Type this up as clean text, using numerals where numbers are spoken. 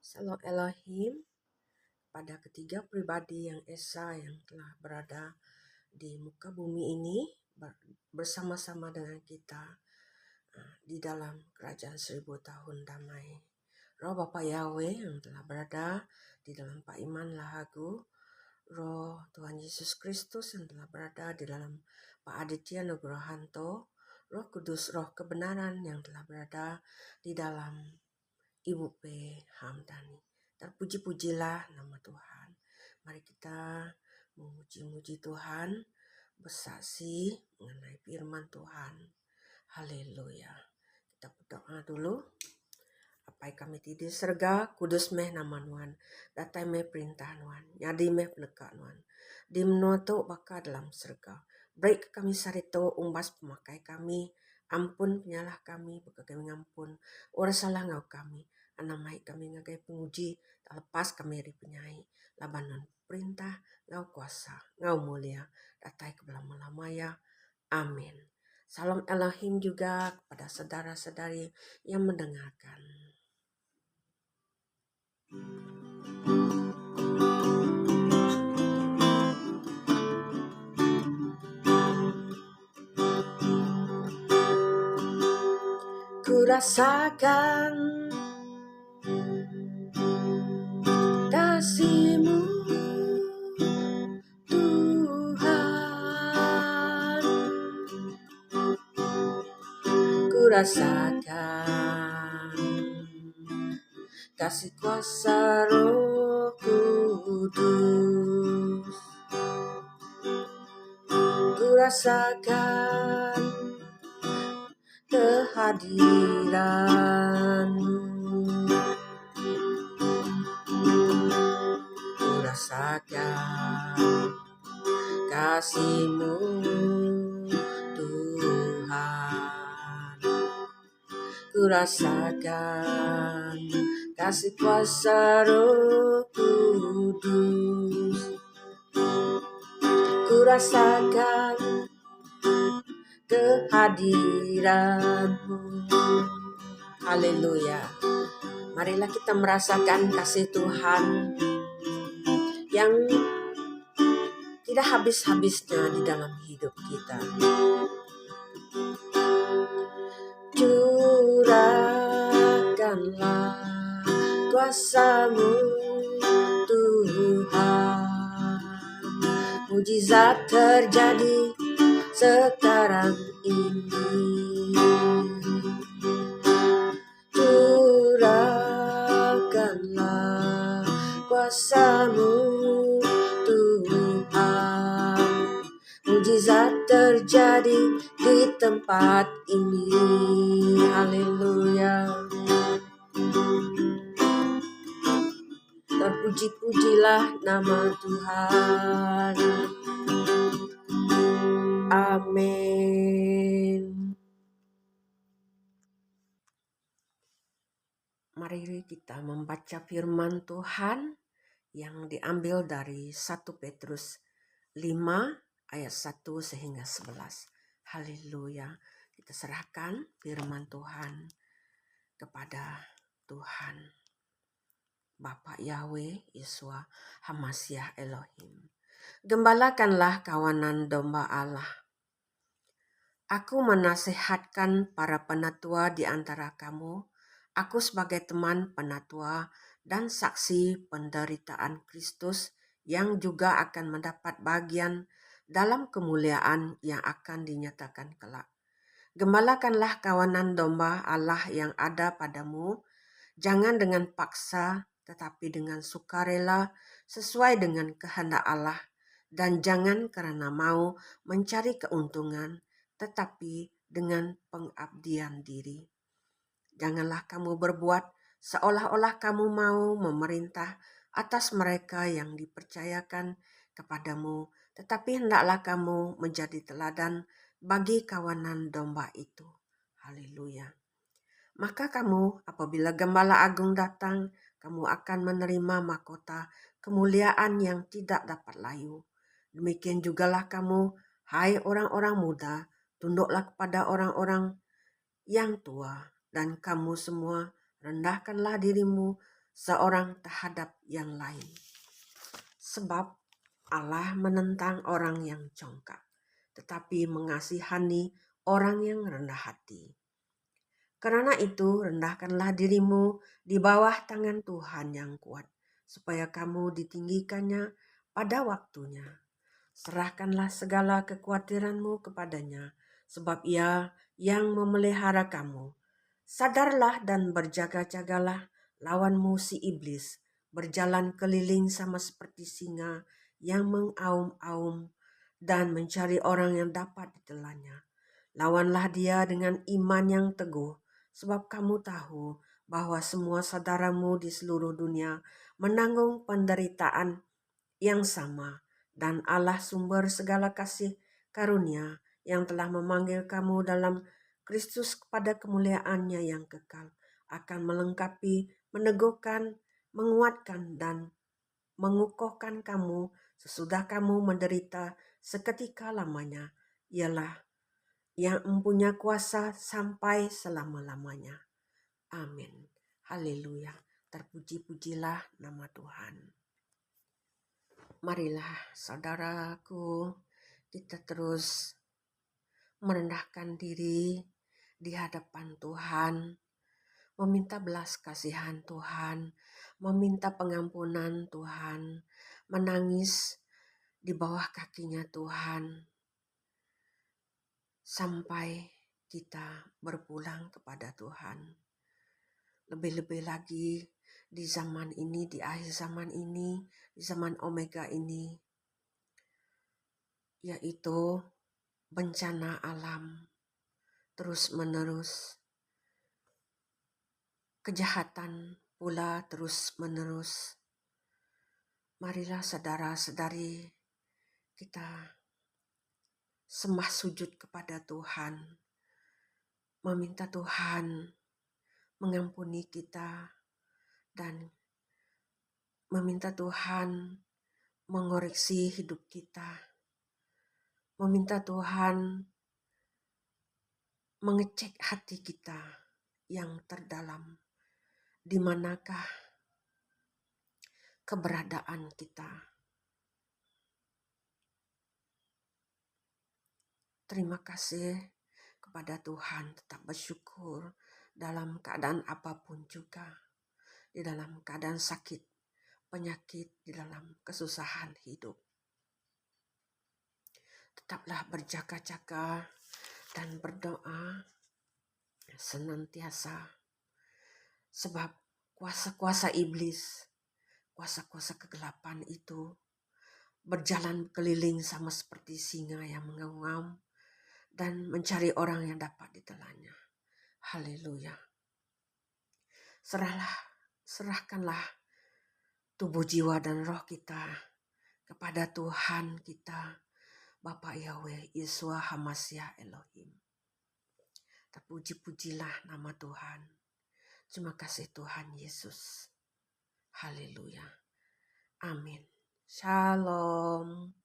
Salam Elohim pada ketiga pribadi yang esa yang telah berada di muka bumi ini bersama-sama dengan kita di dalam kerajaan 1000 tahun damai. Roh Bapa Yahweh yang telah berada di dalam Pak Iman Lahagu, Roh Tuhan Yesus Kristus yang telah berada di dalam Pak Aditya Nugrohanto, Roh Kudus, Roh kebenaran yang telah berada di dalam Ibu P. Hamdani. Terpuji-pujilah nama Tuhan. Mari kita memuji-muji Tuhan, bersaksi mengenai firman Tuhan. Haleluya. Kita berdoa dulu. Apai kami tidi serga, kudus meh nama Nuan, datai meh perintah Nuan, nyadi meh peneka Nuan. Di menuatu baka dalam serga. Break kami sarito umbas pemakai kami, ampun penyalah kami, baka kami ngampun, ora salah ngau kami. Anamai kami ngagai penguji, tak lepas kami ri penyai. Labanan perintah, ngau kuasa, ngau mulia, datai kebelah malamaya. Amin. Salam Elohim juga kepada saudara-saudari yang mendengarkan. Ku rasakan kasih-Mu Tuhan, ku rasakan kasih kuasa Roh Kudus, ku rasakan kehadiran-Mu, ku rasakan kasih-Mu Tuhan, ku rasakan kasih kuasa Roh Kudus, ku rasakan kehadiran-Mu. Haleluya. Marilah kita merasakan kasih Tuhan yang tidak habis-habisnya di dalam hidup kita. Curahkanlah kuasa-Mu Tuhan, mujizat terjadi sekarang ini. Curahkanlah kuasa-Mu Tuhan, mujizat terjadi di tempat ini. Haleluya. Terpuji-pujilah nama Tuhan. Amin. Mari kita membaca firman Tuhan yang diambil dari 1 Petrus 5 ayat 1 sehingga 11. Haleluya. Kita serahkan firman Tuhan kepada Tuhan. Bapa Yahweh, Yesua, Hamasyah Elohim. Gembalakanlah kawanan domba Allah. Aku menasihatkan para penatua di antara kamu. Aku sebagai teman penatua dan saksi penderitaan Kristus yang juga akan mendapat bagian dalam kemuliaan yang akan dinyatakan kelak. Gembalakanlah kawanan domba Allah yang ada padamu, jangan dengan paksa, tetapi dengan sukarela sesuai dengan kehendak Allah, dan jangan karena mau mencari keuntungan, tetapi dengan pengabdian diri. Janganlah kamu berbuat seolah-olah kamu mau memerintah atas mereka yang dipercayakan kepadamu, tetapi hendaklah kamu menjadi teladan bagi kawanan domba itu. Haleluya. Maka kamu, apabila Gembala Agung datang, kamu akan menerima mahkota kemuliaan yang tidak dapat layu. Demikian jugalah kamu, hai orang-orang muda, tunduklah kepada orang-orang yang tua, dan kamu semua rendahkanlah dirimu seorang terhadap yang lain. Sebab Allah menentang orang yang congkak, tetapi mengasihani orang yang rendah hati. Karena itu, rendahkanlah dirimu di bawah tangan Tuhan yang kuat, supaya kamu ditinggikannya pada waktunya. Serahkanlah segala kekhawatiranmu kepadanya, sebab Ia yang memelihara kamu. Sadarlah dan berjaga-jagalah, lawanmu si iblis, berjalan keliling sama seperti singa yang mengaum-aum dan mencari orang yang dapat ditelannya. Lawanlah dia dengan iman yang teguh, sebab kamu tahu bahwa semua saudaramu di seluruh dunia menanggung penderitaan yang sama, dan Allah sumber segala kasih karunia yang telah memanggil kamu dalam Kristus kepada kemuliaannya yang kekal, akan melengkapi, meneguhkan, menguatkan, dan mengukuhkan kamu sesudah kamu menderita seketika lamanya. Ialah yang mempunyai kuasa sampai selama-lamanya. Amin. Haleluya. Terpuji-pujilah nama Tuhan. Marilah saudaraku, kita terus merendahkan diri di hadapan Tuhan, meminta belas kasihan Tuhan, meminta pengampunan Tuhan, menangis di bawah kakinya Tuhan, sampai kita berpulang kepada Tuhan. Lebih-lebih lagi di zaman ini, di akhir zaman ini, di zaman Omega ini, yaitu bencana alam terus-menerus, kejahatan pula terus-menerus. Marilah saudara-saudari kita sembah sujud kepada Tuhan, meminta Tuhan mengampuni kita, dan meminta Tuhan mengoreksi hidup kita, meminta Tuhan mengecek hati kita yang terdalam, di manakah keberadaan kita. Terima kasih kepada Tuhan, tetap bersyukur dalam keadaan apapun juga, di dalam keadaan sakit, penyakit, di dalam kesusahan hidup. Tetaplah berjaga-jaga dan berdoa senantiasa, sebab kuasa-kuasa iblis, kuasa-kuasa kegelapan itu berjalan keliling sama seperti singa yang mengaum dan mencari orang yang dapat ditelannya. Haleluya. Serahkanlah tubuh, jiwa, dan roh kita kepada Tuhan kita, Bapa Yahweh, Yeshua Hamashiach Elohim. Terpuji-pujilah nama Tuhan. Terima kasih Tuhan Yesus. Haleluya. Amin. Shalom.